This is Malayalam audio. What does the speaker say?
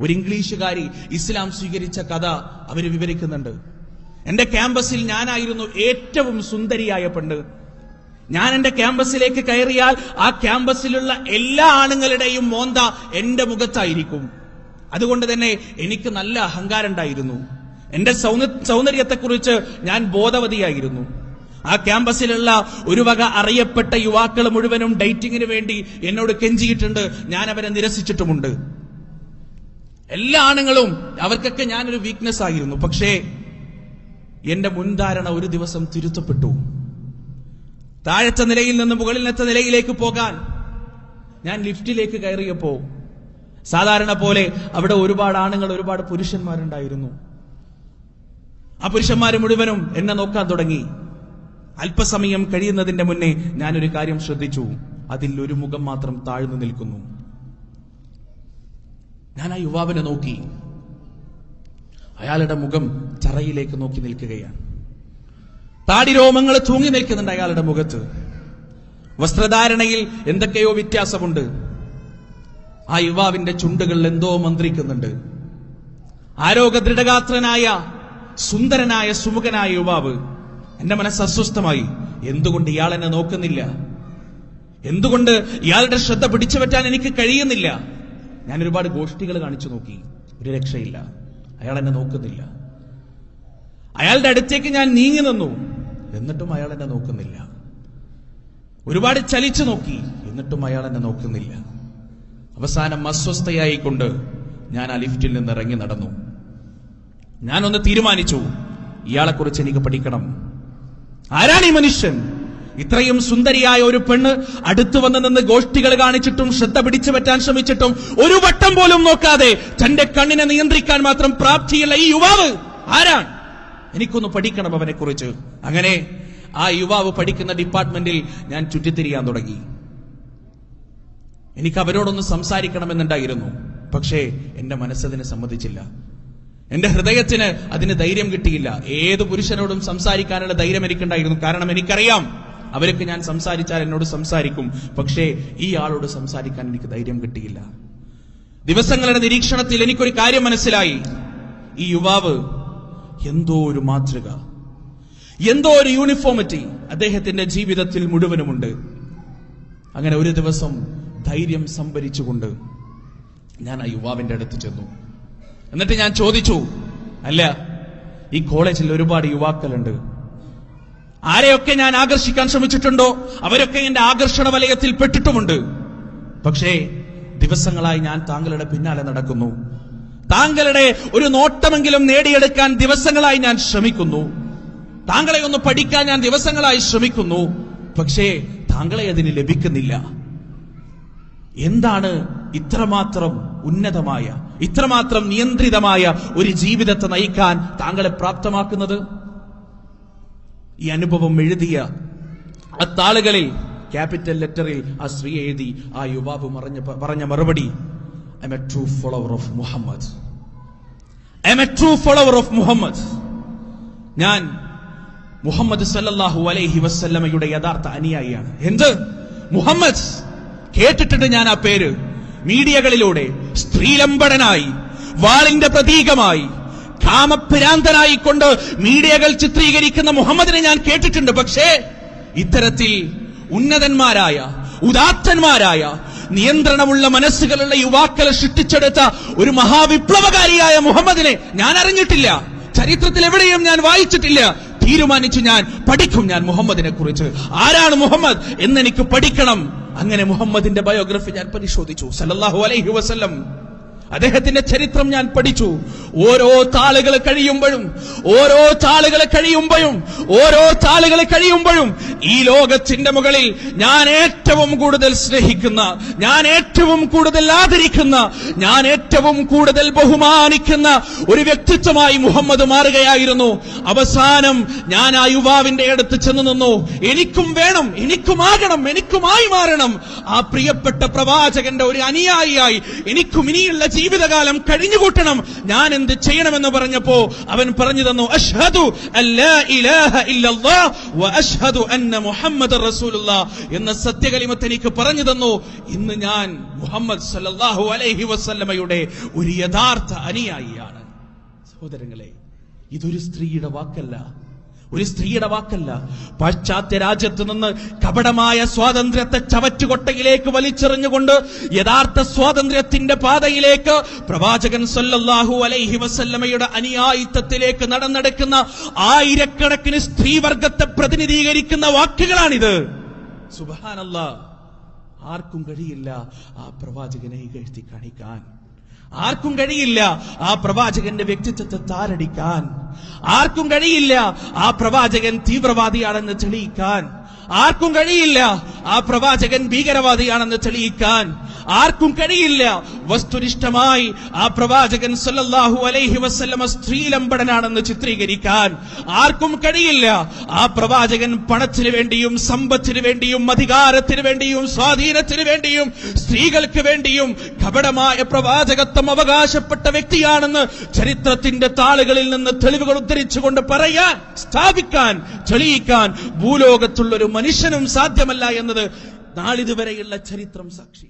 ഒരു ഇംഗ്ലീഷുകാരി ഇസ്ലാം സ്വീകരിച്ച കഥ അവര് വിവരിക്കുന്നുണ്ട്. എന്റെ ക്യാമ്പസിൽ ഞാനായിരുന്നു ഏറ്റവും സുന്ദരിയായ പെണ്ണ്. ഞാൻ എന്റെ ക്യാമ്പസിലേക്ക് കയറിയാൽ ആ ക്യാമ്പസിലുള്ള എല്ലാ ആണുങ്ങളുടെയും മോന്ത എന്റെ മുഖത്തായിരിക്കും. അതുകൊണ്ട് തന്നെ എനിക്ക് നല്ല അഹങ്കാരം ഉണ്ടായിരുന്നു. എന്റെ സൗന്ദര്യത്തെക്കുറിച്ച് ഞാൻ ബോധവതിയായിരുന്നു. ആ ക്യാമ്പസിലുള്ള ഒരു വക അറിയപ്പെട്ട യുവാക്കൾ മുഴുവനും ഡേറ്റിങ്ങിന് വേണ്ടി എന്നോട് കെഞ്ചിയിട്ടുണ്ട്. ഞാൻ അവരെ നിരസിച്ചിട്ടുമുണ്ട്. എല്ലാ ആണുങ്ങളും അവർക്കൊക്കെ ഞാനൊരു വീക്ക്നെസ് ആയിരുന്നു. പക്ഷേ എന്റെ മുൻധാരണ ഒരു ദിവസം തിരുത്തപ്പെട്ടു. താഴത്തെ നിലയിൽ നിന്ന് മുകളിലത്തെ നിലയിലേക്ക് പോകാൻ ഞാൻ ലിഫ്റ്റിലേക്ക് കയറിയപ്പോ സാധാരണ പോലെ അവിടെ ഒരുപാട് ആണുങ്ങൾ, ഒരുപാട് പുരുഷന്മാരുണ്ടായിരുന്നു. ആ പുരുഷന്മാർ മുഴുവനും എന്നെ നോക്കാൻ തുടങ്ങി. അല്പസമയം കഴിയുന്നതിന്റെ മുന്നേ ഞാനൊരു കാര്യം ശ്രദ്ധിച്ചു. അതിൽ ഒരു മുഖം മാത്രം താഴ്ന്നു നിൽക്കുന്നു. ഞാൻ ആ യുവാവിനെ നോക്കി. അയാളുടെ മുഖം തറയിലേക്ക് നോക്കി നിൽക്കുകയാണ്. താടിരോമങ്ങൾ തൂങ്ങി നിൽക്കുന്നുണ്ട് അയാളുടെ മുഖത്ത്. വസ്ത്രധാരണയിൽ എന്തൊക്കെയോ വ്യത്യാസമുണ്ട്. ആ യുവാവിന്റെ ചുണ്ടുകളിൽ എന്തോ മന്ത്രിക്കുന്നുണ്ട്. ആരോഗ്യ ദൃഢഗാത്രനായ സുന്ദരനായ സുമുഖനായ യുവാവ്. എന്റെ മനസ്സ് അസ്വസ്ഥമായി. എന്തുകൊണ്ട് ഇയാൾ എന്നെ നോക്കുന്നില്ല? എന്തുകൊണ്ട് ഇയാളുടെ ശ്രദ്ധ പിടിച്ചു പറ്റാൻ എനിക്ക് കഴിയുന്നില്ല? ഞാൻ ഒരുപാട് ഗോഷ്ഠികൾ കാണിച്ചു നോക്കി, ഒരു രക്ഷയില്ല. അയാൾ എന്നെ നോക്കുന്നില്ല. അയാളുടെ അടുത്തേക്ക് ഞാൻ നീങ്ങി നിന്നു, എന്നിട്ടും അയാൾ എന്നെ നോക്കുന്നില്ല. ഒരുപാട് ചലിച്ചു നോക്കി, എന്നിട്ടും അയാൾ എന്നെ നോക്കുന്നില്ല. അവസാനം അസ്വസ്ഥയായിക്കൊണ്ട് ഞാൻ ആ ലിഫ്റ്റിൽ നിന്ന് ഇറങ്ങി നടന്നു. ഞാനൊന്ന് തീരുമാനിച്ചു, ഇയാളെക്കുറിച്ച് എനിക്ക് പഠിക്കണം. ആരാണ് ഈ മനുഷ്യൻ? ഇത്രയും സുന്ദരിയായ ഒരു പെണ്ണ് അടുത്തു വന്ന് നിന്ന് ഗോഷ്ഠികൾ കാണിച്ചിട്ടും ശ്രദ്ധ പിടിച്ചു പറ്റാൻ ശ്രമിച്ചിട്ടും ഒരു വട്ടം പോലും നോക്കാതെ തന്റെ കണ്ണിനെ നിയന്ത്രിക്കാൻ മാത്രം പ്രാപ്തിയുള്ള ഈ യുവാവ് ആരാണ്? എനിക്കൊന്ന് പഠിക്കണം അവനെ കുറിച്ച്. അങ്ങനെ ആ യുവാവ് പഠിക്കുന്ന ഡിപ്പാർട്ട്മെന്റിൽ ഞാൻ ചുറ്റിത്തിരിയാൻ തുടങ്ങി. എനിക്ക് അവരോടൊന്ന് സംസാരിക്കണമെന്നുണ്ടായിരുന്നു. പക്ഷേ എന്റെ മനസ്സതിനെ സമ്മതിച്ചില്ല. എന്റെ ഹൃദയത്തിന് അതിന് ധൈര്യം കിട്ടിയില്ല. ഏത് പുരുഷനോടും സംസാരിക്കാനുള്ള ധൈര്യം എനിക്കുണ്ടായിരുന്നു. കാരണം എനിക്കറിയാം അവരൊക്കെ ഞാൻ സംസാരിച്ചാൽ എന്നോട് സംസാരിക്കും. പക്ഷേ ഈ ആളോട് സംസാരിക്കാൻ എനിക്ക് ധൈര്യം കിട്ടിയില്ല. ദിവസങ്ങളുടെ നിരീക്ഷണത്തിൽ എനിക്കൊരു കാര്യം മനസ്സിലായി. ഈ യുവാവ് എന്തോ ഒരു മാതൃക, എന്തോ ഒരു യൂണിഫോമിറ്റി അദ്ദേഹത്തിന്റെ ജീവിതത്തിൽ മുഴുവനുമുണ്ട്. അങ്ങനെ ഒരു ദിവസം ധൈര്യം സംഭരിച്ചുകൊണ്ട് ഞാൻ ആ യുവാവിന്റെ അടുത്ത് ചെന്നു. എന്നിട്ട് ഞാൻ ചോദിച്ചു, അല്ല, ഈ കോളേജിൽ ഒരുപാട് യുവാക്കളുണ്ട്. ആരെയൊക്കെ ഞാൻ ആകർഷിക്കാൻ ശ്രമിച്ചിട്ടുണ്ടോ അവരൊക്കെ എന്റെ ആകർഷണ വലയത്തിൽ പെട്ടിട്ടുമുണ്ട്. പക്ഷേ ദിവസങ്ങളായി ഞാൻ താങ്കളുടെ പിന്നാലെ നടക്കുന്നു. താങ്കളുടെ ഒരു നോട്ടമെങ്കിലും നേടിയെടുക്കാൻ ദിവസങ്ങളായി ഞാൻ ശ്രമിക്കുന്നു. താങ്കളെ ഒന്ന് പഠിക്കാൻ ഞാൻ ദിവസങ്ങളായി ശ്രമിക്കുന്നു. പക്ഷേ താങ്കളെ അതിന് ലഭിക്കുന്നില്ല. എന്താണ് ഇത്രമാത്രം ഉന്നതമായ, ഇത്രമാത്രം നിയന്ത്രിതമായ ഒരു ജീവിതത്തെ നയിക്കാൻ താങ്കളെ പ്രാപ്തമാക്കുന്നത്? ഈ അനുഭവം എഴുതിയ ആ താളുകളിൽ ക്യാപിറ്റൽ ലെറ്ററിൽ ആ സ്ത്രീ എഴുതി. ആ യുവാവ് പറഞ്ഞ മറുപടി, I am a true follower of Muhammad. I am a true follower of Muhammad. ഞാൻ മുഹമ്മദ് സല്ലല്ലാഹു അലൈഹി വസല്ലമയുടെ യഥാർത്ഥ അനുയായിയാണ്. എന്ത് മുഹമ്മദ്? കേട്ടിട്ടുണ്ട് ഞാൻ ആ പേര്. മീഡിയകളിലൂടെ സ്ത്രീലമ്പടനായി, വാളിന്റെ പ്രതീകമായി, കാമഭ്രാന്തനായിക്കൊണ്ട് മീഡിയകൾ ചിത്രീകരിക്കുന്ന മുഹമ്മദിനെ ഞാൻ കേട്ടിട്ടുണ്ട്. പക്ഷേ ഇത്തരത്തിൽ ഉന്നതന്മാരായ, ഉദാത്തന്മാരായ, നിയന്ത്രണമുള്ള മനസ്സുകളുള്ള യുവാക്കളെ സൃഷ്ടിച്ചെടുത്ത ഒരു മഹാവിപ്ലവകാരിയായ മുഹമ്മദിനെ ഞാൻ അറിഞ്ഞിട്ടില്ല. ചരിത്രത്തിൽ എവിടെയും ഞാൻ വായിച്ചിട്ടില്ല. തീരുമാനിച്ചു, ഞാൻ പഠിക്കും. ഞാൻ മുഹമ്മദിനെ കുറിച്ച്, ആരാണ് മുഹമ്മദ് എന്നെനിക്ക് പഠിക്കണം. അങ്ങനെ മുഹമ്മദിന്റെ ബയോഗ്രഫി ഞാൻ പരിശോധിച്ചു. സല്ലല്ലാഹു അലൈഹി വസല്ലം അദ്ദേഹത്തിന്റെ ചരിത്രം ഞാൻ പഠിച്ചു. ഓരോ താളുകൾ കഴിയുമ്പോഴും ഈ ലോകത്തിന്റെ മുകളിൽ ഞാൻ ഏറ്റവും കൂടുതൽ സ്നേഹിക്കുന്ന, ഞാൻ ഏറ്റവും കൂടുതൽ ആദരിക്കുന്ന, ഞാൻ ഏറ്റവും കൂടുതൽ ബഹുമാനിക്കുന്ന ഒരു വ്യക്തിത്വമായി മുഹമ്മദ് മാറുകയായിരുന്നു. അവസാനം ഞാൻ ആ യുവാവിന്റെ അടുത്ത് ചെന്ന് നിന്നു. എനിക്കും വേണം, എനിക്കുമാകണം, എനിക്കുമായി മാറണം. ആ പ്രിയപ്പെട്ട പ്രവാചകന്റെ ഒരു അനുയായിയായി എനിക്കും ഇനിയുള്ള ജീവിതകാലം കഴിഞ്ഞുകൂട്ടണം, ഞാൻ എന്ത് ചെയ്യണമെന്ന് പറഞ്ഞപ്പോ അവൻ പറഞ്ഞു തന്നു, അഷ്ഹദു അല്ലാ ഇലാഹ ഇല്ലല്ലാഹ് വ അഷ്ഹദു അന്ന മുഹമ്മദർ റസൂലുള്ളാഹ് എന്ന സത്യകലിമത്ത് എനിക്ക് പറഞ്ഞു തന്നു. ഇന്ന് ഞാൻ മുഹമ്മദ് സല്ലല്ലാഹു അലൈഹി വസല്ലമയുടെ ഒരു യഥാർത്ഥ അനുയായിയാണ്. സഹോദരങ്ങളെ, ഇതൊരു സ്ത്രീയുടെ വാക്കല്ല, ഒരു സ്ത്രീയുടെ വാക്കല്ല. പാശ്ചാത്യ രാജ്യത്ത് നിന്ന് കപടമായ സ്വാതന്ത്ര്യത്തെ ചവറ്റുകൊട്ടയിലേക്ക് വലിച്ചെറിഞ്ഞുകൊണ്ട് യഥാർത്ഥ സ്വാതന്ത്ര്യത്തിന്റെ പാതയിലേക്ക് പ്രവാചകൻ സല്ലല്ലാഹു അലൈഹി വസല്ലമയുടെ അനുയായിത്വത്തിലേക്ക് നടന്നെടുക്കുന്ന ആയിരക്കണക്കിന് സ്ത്രീവർഗത്തെ പ്രതിനിധീകരിക്കുന്ന വാക്കുകളാണിത്. സുബ്ഹാനല്ലാഹ്. ആർക്കും കഴിയില്ല ആ പ്രവാചകനെ ഇകഴ്ത്തി കാണിക്കാൻ, ആർക്കും കഴിയില്ല ആ പ്രവാചകന്റെ വ്യക്തിത്വത്തെ താരടിക്കാൻ, ആർക്കും കഴിയില്ല ആ പ്രവാചകൻ തീവ്രവാദിയാണെന്ന് തെളിയിക്കാൻ, ആർക്കും കഴിയില്ല ആ പ്രവാചകൻ ഭീകരവാദിയാണെന്ന് തെളിയിക്കാൻ, ആർക്കും കഴിയില്ല വസ്തുനിഷ്ഠമായി ആ പ്രവാചകൻ സല്ലല്ലാഹു അലൈഹി വസല്ലമ സ്ത്രീലമ്പടനാണെന്ന് ചിത്രീകരിക്കാൻ, ആർക്കും കഴിയില്ല ആ പ്രവാചകൻ പണത്തിന് വേണ്ടിയും സമ്പത്തിന് വേണ്ടിയും അധികാരത്തിന് വേണ്ടിയും സ്വാധീനത്തിന് വേണ്ടിയും സ്ത്രീകൾക്ക് വേണ്ടിയും കപടമായ പ്രവാചകത്വം അവകാശപ്പെട്ട വ്യക്തിയാണെന്ന് ചരിത്രത്തിന്റെ താളുകളിൽ നിന്ന് തെളിവുകൾ ഉദ്ധരിച്ചുകൊണ്ട് പറയാൻ, സ്ഥാപിക്കാൻ, തെളിയിക്കാൻ ഭൂലോകത്തുള്ളൊരു മനുഷ്യനും സാധ്യമല്ല എന്നത് നാളിതുവരെയുള്ള ചരിത്രം സാക്ഷി.